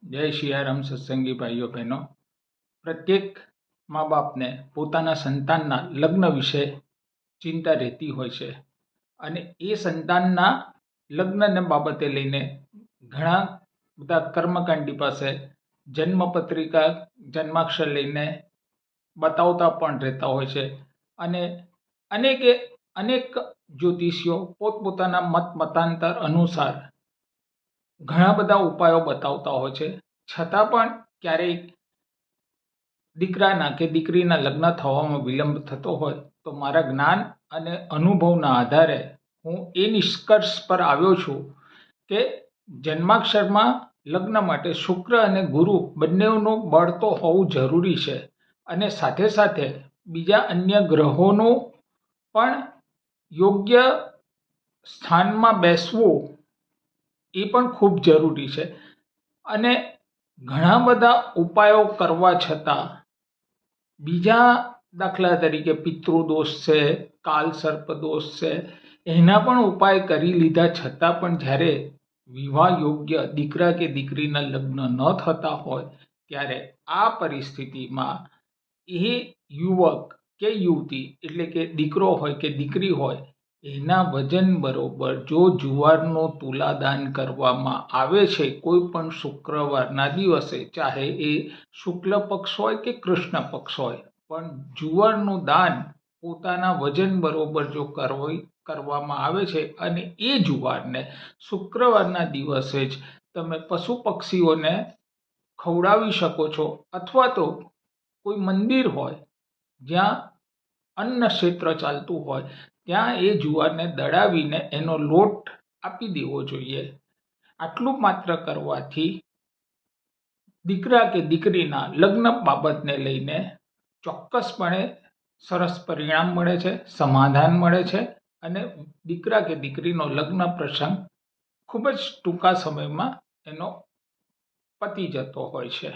જય સિયારામ સત્સંગી ભાઈઓ બહેનો। પ્રત્યેક મા બાપને પોતાના સંતાનના લગ્ન વિશે ચિંતા રહેતી હોય છે અને એ સંતાનના લગ્નને બાબતે લઈને ઘણા બધા કર્મકાંડી પાસે જન્મપત્રિકા જન્માક્ષર લઈને બતાવતા પણ રહેતા હોય છે અને અનેક જ્યોતિષીઓ પોતપોતાના મતાંતર અનુસાર ઘણા બધા ઉપાયો બતાવતા હોય છે, છતાં પણ ક્યારેક દીકરાના કે દીકરીના લગ્ન થવામાં વિલંબ થતો હોય તો મારા જ્ઞાન અને અનુભવના આધારે હું એ નિષ્કર્ષ પર આવ્યો છું કે જન્માક્ષરમાં લગ્ન માટે શુક્ર અને ગુરુ બંનેનું બળ તો હોવું જરૂરી છે અને સાથે સાથે બીજા અન્ય ગ્રહોનું પણ યોગ્ય સ્થાનમાં બેસવું એ પણ ખૂબ જરૂરી છે અને ઘણા બધા ઉપાયો કરવા છતાં બીજા દાખલા તરીકે પિતૃદોષ છે, કાલ સર્પ દોષ છે, એના પણ ઉપાય કરી લીધા છતાં પણ જ્યારે વિવાહ યોગ્ય દીકરા કે દીકરીના લગ્ન ન થતા હોય ત્યારે આ પરિસ્થિતિમાં એ યુવક કે યુવતી એટલે કે દીકરો હોય કે દીકરી હોય એના વજન બરોબર જો જુવારનું તુલાદાન કરવામાં આવે છે કોઈ પણ શુક્રવારના દિવસે, ચાહે એ શુક્લ પક્ષ હોય કે કૃષ્ણ પક્ષ હોય, પણ જુવારનું દાન પોતાના વજન બરોબર જો કરવામાં આવે છે અને એ જુવારને શુક્રવારના દિવસે જ તમે પશુ પક્ષીઓને ખવડાવી શકો છો અથવા તો કોઈ મંદિર હોય જ્યાં અન્ન ક્ષેત્ર ચાલતું હોય ત્યાં એ જુવારને દળાવીને એનો લોટ આપી દેવો જોઈએ। આટલું માત્ર કરવાથી દીકરા કે દીકરીના લગ્ન બાબતને લઈને ચોક્કસપણે સરસ પરિણામ મળે છે, સમાધાન મળે છે અને દીકરા કે દીકરીનો લગ્ન પ્રસંગ ખૂબ જ ટૂંકા સમયમાં એનો પતી જતો હોય છે।